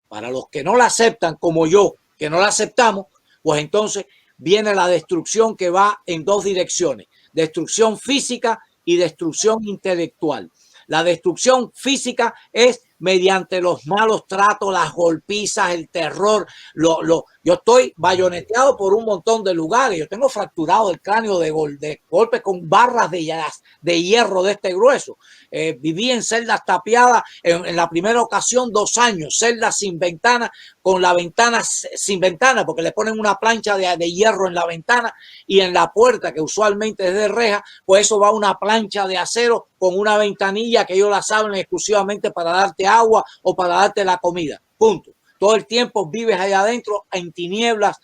Para los que no la aceptan, como yo, que no la aceptamos, pues entonces viene la destrucción que va en dos direcciones: destrucción física y destrucción intelectual. La destrucción física es mediante los malos tratos, las golpizas, el terror. Yo estoy bayoneteado por un montón de lugares. Yo tengo fracturado el cráneo de golpes con barras de hierro de este grueso. Viví en celdas tapiadas en la primera ocasión 2 años, celdas sin ventana, con la ventana sin ventana, porque le ponen una plancha de hierro en la ventana, y en la puerta, que usualmente es de reja, pues eso va una plancha de acero con una ventanilla que ellos la saben exclusivamente para darte agua o para darte la comida. Punto. Todo el tiempo vives allá adentro en tinieblas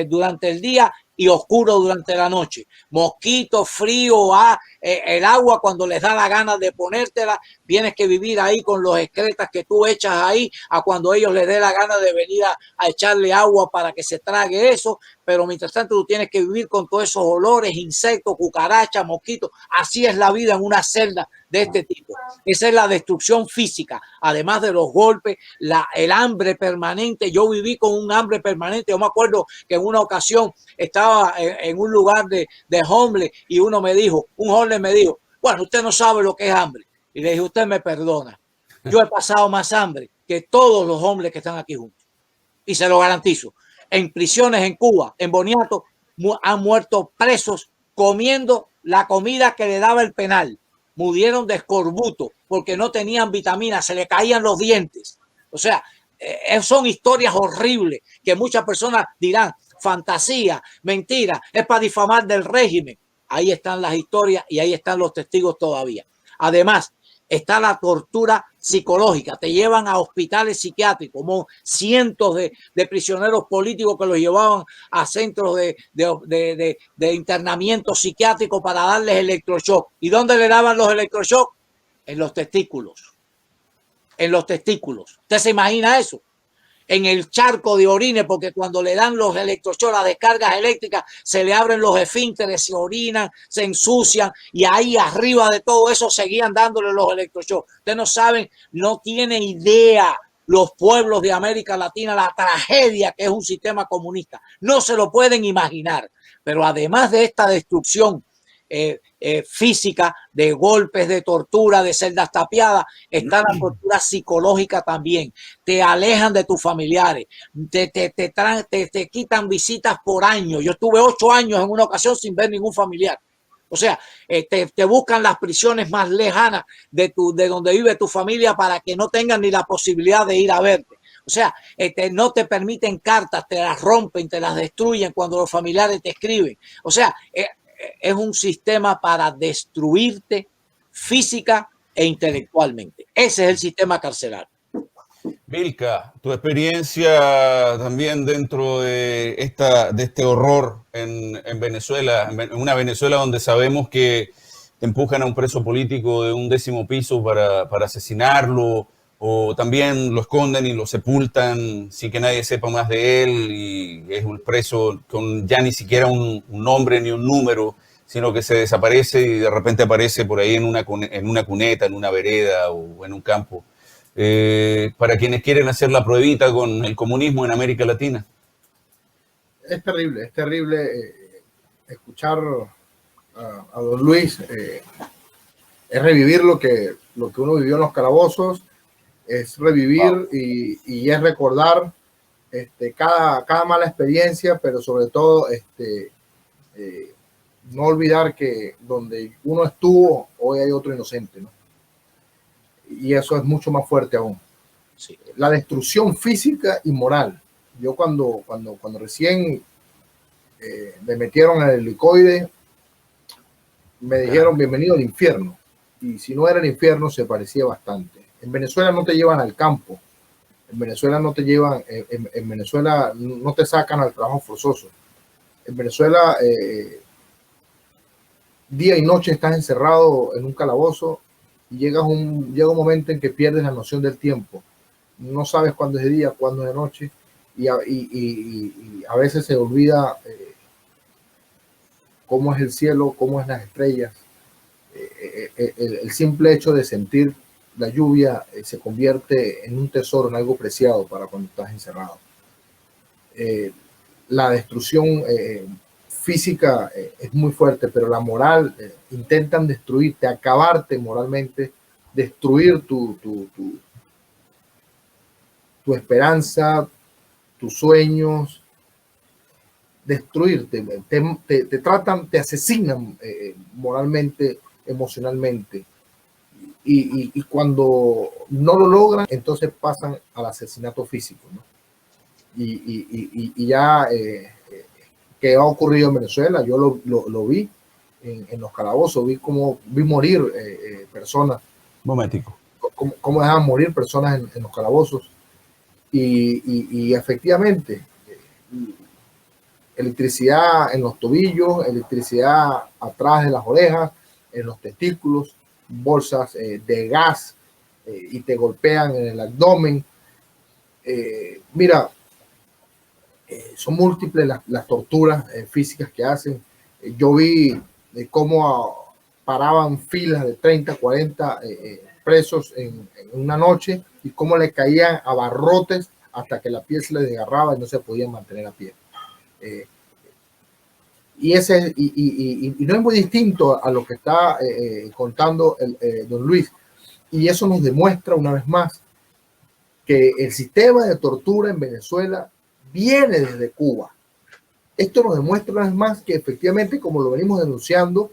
durante el día y oscuro durante la noche. Mosquitos, frío, el agua cuando les da la gana de ponértela, tienes que vivir ahí con los excretas que tú echas ahí, a cuando ellos les dé la gana de venir a echarle agua para que se trague eso. Pero mientras tanto tú tienes que vivir con todos esos olores, insectos, cucarachas, mosquitos. Así es la vida en una celda de este tipo. Esa es la destrucción física, además de los golpes, el hambre permanente. Yo viví con un hambre permanente. Yo me acuerdo que en una ocasión estaba en un lugar de homeless y un homeless me dijo, bueno, usted no sabe lo que es hambre. Y le dije, usted me perdona, yo he pasado más hambre que todos los hombres que están aquí juntos. Y se lo garantizo. En prisiones en Cuba, en Boniato, han muerto presos comiendo la comida que le daba el penal. Murieron de escorbuto porque no tenían vitaminas, se le caían los dientes. O sea, son historias horribles que muchas personas dirán, fantasía, mentira, es para difamar del régimen. Ahí están las historias y ahí están los testigos todavía. Además, está la tortura psicológica. Te llevan a hospitales psiquiátricos, como cientos de prisioneros políticos que los llevaban a centros de internamiento psiquiátrico para darles electroshock. ¿Y dónde le daban los electroshock? En los testículos. En los testículos. ¿Usted se imagina eso? En el charco de orines, porque cuando le dan los electroshocks, las descargas eléctricas, se le abren los esfínteres, se orinan, se ensucian, y ahí arriba de todo eso seguían dándole los electroshocks. Ustedes no saben, no tienen idea los pueblos de América Latina la tragedia que es un sistema comunista. No se lo pueden imaginar. Pero además de esta destrucción física, de golpes, de tortura, de celdas tapiadas, está la tortura psicológica también. Te alejan de tus familiares, te quitan visitas por año. Yo estuve 8 años en una ocasión sin ver ningún familiar. O sea, te buscan las prisiones más lejanas de donde vive tu familia para que no tengan ni la posibilidad de ir a verte. O sea, no te permiten cartas, te las rompen, te las destruyen cuando los familiares te escriben. O sea, es un sistema para destruirte física e intelectualmente. Ese es el sistema carcelario. Vilca, tu experiencia también dentro de este horror en Venezuela, en una Venezuela donde sabemos que te empujan a un preso político de un 10º piso para asesinarlo, o también lo esconden y lo sepultan sin que nadie sepa más de él, y es un preso con ya ni siquiera un nombre ni un número, sino que se desaparece y de repente aparece por ahí en una cuneta, en una vereda o en un campo. Para quienes quieren hacer la pruebita con el comunismo en América Latina. Es terrible escuchar a don Luis, es revivir lo que uno vivió en los calabozos, es revivir y es recordar cada mala experiencia, pero sobre todo no olvidar que donde uno estuvo, hoy hay otro inocente, ¿no? Y eso es mucho más fuerte aún. Sí. La destrucción física y moral. Yo cuando recién me metieron en el helicoide, me dijeron bienvenido al infierno. Y si no era el infierno, se parecía bastante. En Venezuela no te llevan al campo. En Venezuela no te llevan, en Venezuela no te sacan al trabajo forzoso. En Venezuela, día y noche estás encerrado en un calabozo. Y llega un momento en que pierdes la noción del tiempo. No sabes cuándo es de día, cuándo es de noche, y a veces se olvida cómo es el cielo, cómo es las estrellas. El simple hecho de sentir la lluvia se convierte en un tesoro, en algo preciado para cuando estás encerrado. La destrucción física es muy fuerte, pero la moral, intentan destruirte, acabarte moralmente, destruir tu esperanza, tus sueños, destruirte, te tratan, te asesinan moralmente, emocionalmente. Y cuando no lo logran, entonces pasan al asesinato físico, ¿no? Y ya que ha ocurrido en Venezuela, yo lo vi en los calabozos, vi morir personas. Momentico. Cómo dejaban morir personas en los calabozos. Y efectivamente, electricidad en los tobillos, electricidad atrás de las orejas, en los testículos, bolsas de gas, y te golpean en el abdomen. Mira, son múltiples las torturas físicas que hacen. Yo vi cómo paraban filas de 30, 40 presos en una noche y cómo le caían abarrotes hasta que la piel se les desgarraba y no se podían mantener a pie. Y no es muy distinto a lo que está contando don Luis. Y eso nos demuestra una vez más que el sistema de tortura en Venezuela viene desde Cuba. Esto nos demuestra una vez más que efectivamente, como lo venimos denunciando,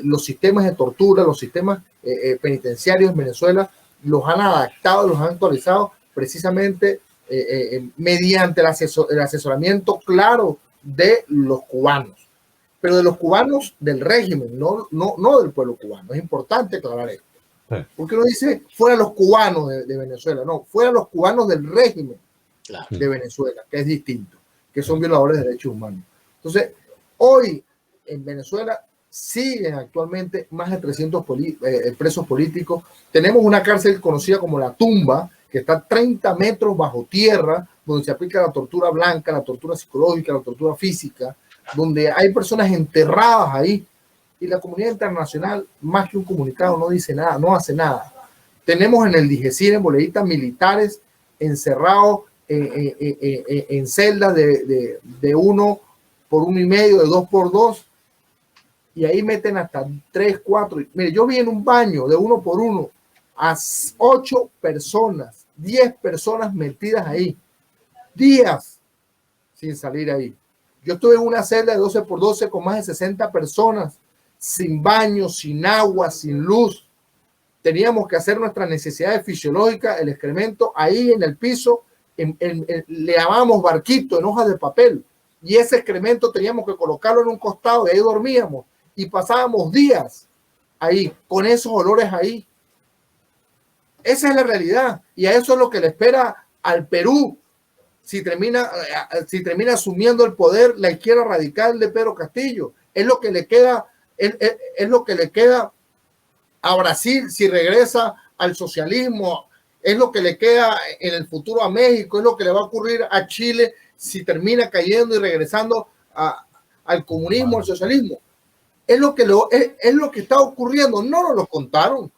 los sistemas de tortura, los sistemas penitenciarios en Venezuela los han adaptado, los han actualizado precisamente mediante el asesoramiento claro de los cubanos, pero de los cubanos del régimen, no del pueblo cubano. Es importante aclarar esto. Sí. Porque uno dice fuera los cubanos de Venezuela, no, fuera los cubanos del régimen de Venezuela, que es distinto, que son violadores de derechos humanos. Entonces, hoy en Venezuela siguen actualmente más de 300 presos políticos. Tenemos una cárcel conocida como La Tumba, que está 30 metros bajo tierra, donde se aplica la tortura blanca, la tortura psicológica, la tortura física, donde hay personas enterradas ahí. Y la comunidad internacional, más que un comunicado, no dice nada, no hace nada. Tenemos en el DIGESIR, en Boleditas, militares encerrados en celdas de 1 por 1,5, de 2 por 2, y ahí meten hasta 3, 4. Mire, yo vi en un baño de 1 por 1 a 8 personas, 10 personas metidas ahí, días sin salir ahí. Yo estuve en una celda de 12 por 12 con más de 60 personas, sin baño, sin agua, sin luz. Teníamos que hacer nuestras necesidades fisiológicas, el excremento ahí en el piso, le llamábamos barquito en hojas de papel, y ese excremento teníamos que colocarlo en un costado y ahí dormíamos y pasábamos días ahí con esos olores ahí. Esa es la realidad, y a eso es lo que le espera al Perú si termina asumiendo el poder la izquierda radical de Pedro Castillo. Es lo que le queda, es lo que le queda a Brasil si regresa al socialismo, es lo que le queda en el futuro a México, es lo que le va a ocurrir a Chile si termina cayendo y regresando al comunismo, al socialismo. Es lo que está ocurriendo. No nos lo contaron.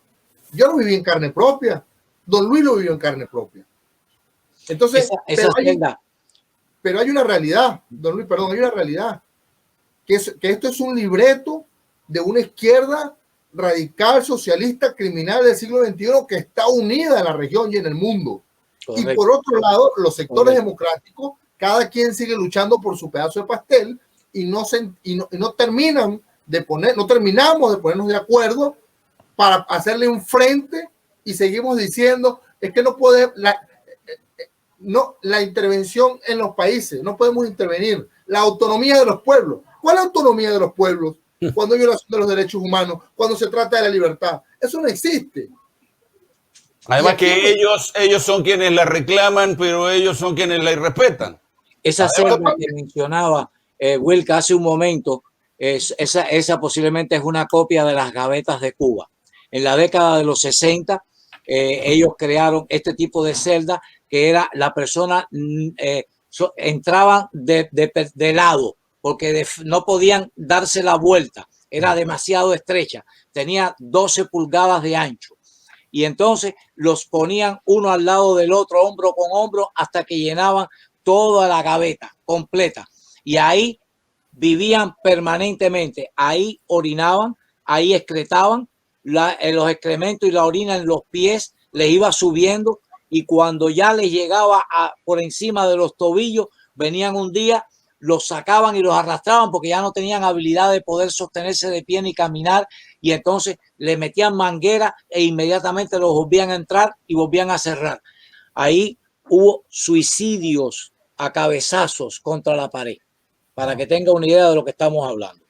Yo lo viví en carne propia. Don Luis lo vivió en carne propia. Entonces, pero hay una realidad, don Luis, perdón, hay una realidad, que esto es un libreto de una izquierda radical, socialista, criminal del siglo XXI que está unida en la región y en el mundo. Correcto. Y por otro lado, los sectores democráticos, cada quien sigue luchando por su pedazo de pastel y no terminamos de ponernos de acuerdo para hacerle un frente, y seguimos diciendo, es que no puede, la intervención en los países, no podemos intervenir, la autonomía de los pueblos. ¿Cuál es la autonomía de los pueblos cuando hay violación de los derechos humanos, cuando se trata de la libertad? Eso no existe. Además que ellos son quienes la reclaman, pero ellos son quienes la irrespetan. Esa celda que mencionaba Wilka hace un momento, esa posiblemente es una copia de las gavetas de Cuba. En la década de los 60, ellos crearon este tipo de celda que era la persona entraban de lado porque no podían darse la vuelta, era demasiado estrecha, tenía 12 pulgadas de ancho y entonces los ponían uno al lado del otro, hombro con hombro, hasta que llenaban toda la gaveta completa. Y ahí vivían permanentemente, ahí orinaban, ahí excretaban, los excrementos y la orina en los pies les iba subiendo, y cuando ya les llegaba por encima de los tobillos, venían un día, los sacaban y los arrastraban porque ya no tenían habilidad de poder sostenerse de pie ni caminar, y entonces le metían manguera e inmediatamente los volvían a entrar y volvían a cerrar. Ahí hubo suicidios a cabezazos contra la pared, para que tenga una idea de lo que estamos hablando.